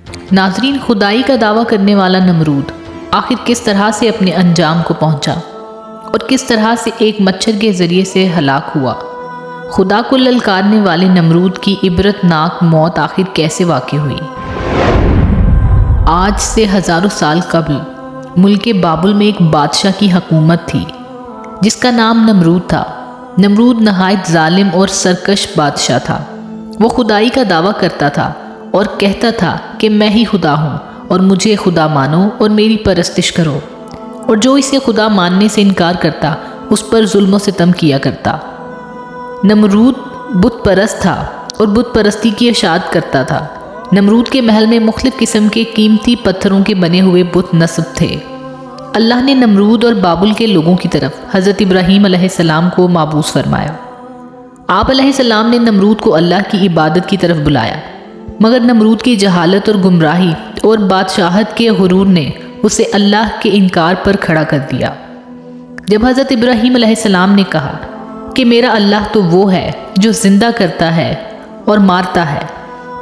ناظرین، خدائی کا دعویٰ کرنے والا نمرود آخر کس طرح سے اپنے انجام کو پہنچا اور کس طرح سے ایک مچھر کے ذریعے سے ہلاک ہوا؟ خدا کو للکارنے والے نمرود کی عبرتناک موت آخر کیسے واقع ہوئی؟ آج سے ہزاروں سال قبل ملک بابل میں ایک بادشاہ کی حکومت تھی جس کا نام نمرود تھا۔ نمرود نہایت ظالم اور سرکش بادشاہ تھا۔ وہ خدائی کا دعویٰ کرتا تھا اور کہتا تھا کہ میں ہی خدا ہوں اور مجھے خدا مانو اور میری پرستش کرو، اور جو اسے خدا ماننے سے انکار کرتا اس پر ظلم و ستم کیا کرتا۔ نمرود بت پرست تھا اور بت پرستی کی اشاعت کرتا تھا۔ نمرود کے محل میں مختلف قسم کے قیمتی پتھروں کے بنے ہوئے بت نصب تھے۔ اللہ نے نمرود اور بابل کے لوگوں کی طرف حضرت ابراہیم علیہ السلام کو مابعوث فرمایا۔ آپ علیہ السلام نے نمرود کو اللہ کی عبادت کی طرف بلایا، مگر نمرود کی جہالت اور گمراہی اور بادشاہت کے غرور نے اسے اللہ کے انکار پر کھڑا کر دیا۔ جب حضرت ابراہیم علیہ السلام نے کہا کہ میرا اللہ تو وہ ہے جو زندہ کرتا ہے اور مارتا ہے،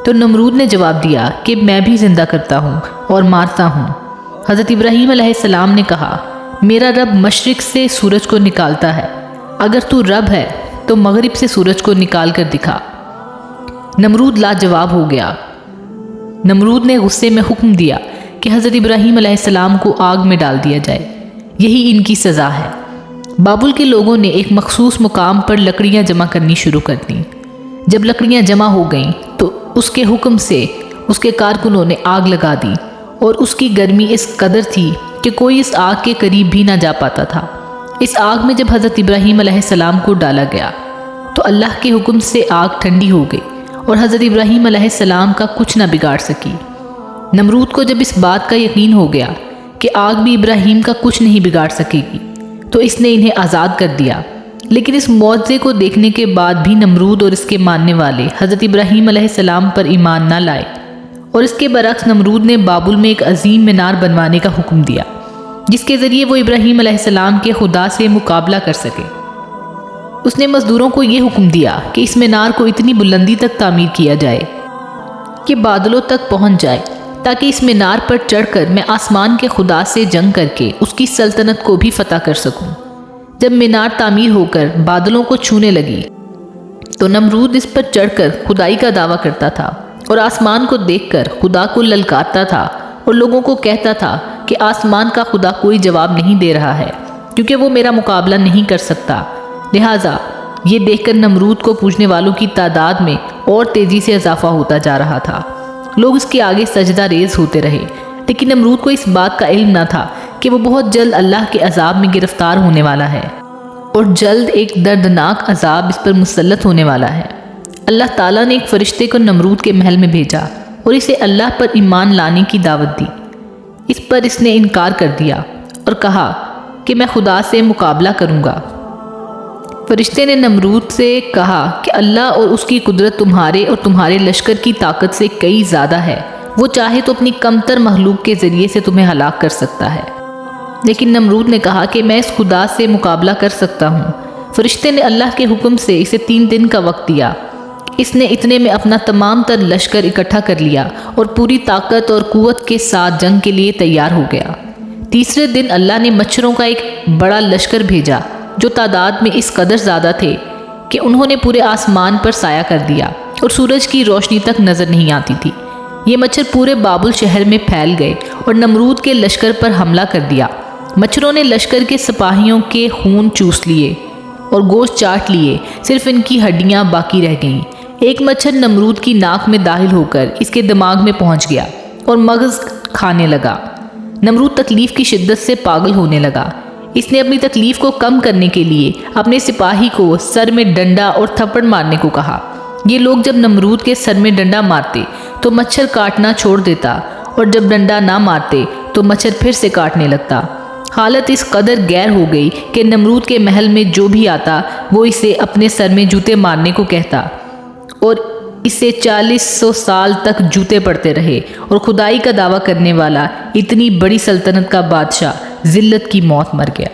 تو نمرود نے جواب دیا کہ میں بھی زندہ کرتا ہوں اور مارتا ہوں۔ حضرت ابراہیم علیہ السلام نے کہا، میرا رب مشرق سے سورج کو نکالتا ہے، اگر تو رب ہے تو مغرب سے سورج کو نکال کر دکھا۔ نمرود لاجواب ہو گیا۔ نمرود نے غصے میں حکم دیا کہ حضرت ابراہیم علیہ السلام کو آگ میں ڈال دیا جائے، یہی ان کی سزا ہے۔ بابل کے لوگوں نے ایک مخصوص مقام پر لکڑیاں جمع کرنی شروع کر دیں۔ جب لکڑیاں جمع ہو گئیں تو اس کے حکم سے اس کے کارکنوں نے آگ لگا دی، اور اس کی گرمی اس قدر تھی کہ کوئی اس آگ کے قریب بھی نہ جا پاتا تھا۔ اس آگ میں جب حضرت ابراہیم علیہ السلام کو ڈالا گیا تو اللہ کے حکم سے آگ ٹھنڈی ہو گئی اور حضرت ابراہیم علیہ السلام کا کچھ نہ بگاڑ سکی۔ نمرود کو جب اس بات کا یقین ہو گیا کہ آگ بھی ابراہیم کا کچھ نہیں بگاڑ سکے گی تو اس نے انہیں آزاد کر دیا۔ لیکن اس معجزے کو دیکھنے کے بعد بھی نمرود اور اس کے ماننے والے حضرت ابراہیم علیہ السلام پر ایمان نہ لائے، اور اس کے برعکس نمرود نے بابل میں ایک عظیم مینار بنوانے کا حکم دیا جس کے ذریعے وہ ابراہیم علیہ السلام کے خدا سے مقابلہ کر سکے۔ اس نے مزدوروں کو یہ حکم دیا کہ اس مینار کو اتنی بلندی تک تعمیر کیا جائے کہ بادلوں تک پہنچ جائے، تاکہ اس مینار پر چڑھ کر میں آسمان کے خدا سے جنگ کر کے اس کی سلطنت کو بھی فتح کر سکوں۔ جب مینار تعمیر ہو کر بادلوں کو چھونے لگی تو نمرود اس پر چڑھ کر خدائی کا دعویٰ کرتا تھا اور آسمان کو دیکھ کر خدا کو للکارتا تھا اور لوگوں کو کہتا تھا کہ آسمان کا خدا کوئی جواب نہیں دے رہا ہے کیونکہ وہ میرا مقابلہ نہیں کر سکتا۔ لہٰذا یہ دیکھ کر نمرود کو پوجنے والوں کی تعداد میں اور تیزی سے اضافہ ہوتا جا رہا تھا۔ لوگ اس کے آگے سجدہ ریز ہوتے رہے، لیکن نمرود کو اس بات کا علم نہ تھا کہ وہ بہت جلد اللہ کے عذاب میں گرفتار ہونے والا ہے اور جلد ایک دردناک عذاب اس پر مسلط ہونے والا ہے۔ اللہ تعالیٰ نے ایک فرشتے کو نمرود کے محل میں بھیجا اور اسے اللہ پر ایمان لانے کی دعوت دی۔ اس پر اس نے انکار کر دیا اور کہا کہ میں خدا سے مقابلہ کروں گا۔ فرشتے نے نمرود سے کہا کہ اللہ اور اس کی قدرت تمہارے اور تمہارے لشکر کی طاقت سے کئی زیادہ ہے، وہ چاہے تو اپنی کمتر مخلوق کے ذریعے سے تمہیں ہلاک کر سکتا ہے۔ لیکن نمرود نے کہا کہ میں اس خدا سے مقابلہ کر سکتا ہوں۔ فرشتے نے اللہ کے حکم سے اسے 3 دن کا وقت دیا۔ اس نے اتنے میں اپنا تمام تر لشکر اکٹھا کر لیا اور پوری طاقت اور قوت کے ساتھ جنگ کے لیے تیار ہو گیا۔ تیسرے دن اللہ نے مچھروں کا ایک بڑا لشکر بھیجا جو تعداد میں اس قدر زیادہ تھے کہ انہوں نے پورے آسمان پر سایہ کر دیا اور سورج کی روشنی تک نظر نہیں آتی تھی۔ یہ مچھر پورے بابل شہر میں پھیل گئے اور نمرود کے لشکر پر حملہ کر دیا۔ مچھروں نے لشکر کے سپاہیوں کے خون چوس لیے اور گوشت چاٹ لیے، صرف ان کی ہڈیاں باقی رہ گئیں۔ ایک مچھر نمرود کی ناک میں داخل ہو کر اس کے دماغ میں پہنچ گیا اور مغز کھانے لگا۔ نمرود تکلیف کی شدت سے پاگل ہونے لگا۔ اس نے اپنی تکلیف کو کم کرنے کے لیے اپنے سپاہی کو سر میں ڈنڈا اور تھپڑ مارنے کو کہا۔ یہ لوگ جب نمرود کے سر میں ڈنڈا مارتے تو مچھر کاٹنا چھوڑ دیتا، اور جب ڈنڈا نہ مارتے تو مچھر پھر سے کاٹنے لگتا۔ حالت اس قدر غیر ہو گئی کہ نمرود کے محل میں جو بھی آتا وہ اسے اپنے سر میں جوتے مارنے کو کہتا، اور اسے 400 سال تک جوتے پڑتے رہے، اور خدائی کا دعویٰ کرنے والا اتنی بڑی سلطنت کا بادشاہ ذلت کی موت مر گیا۔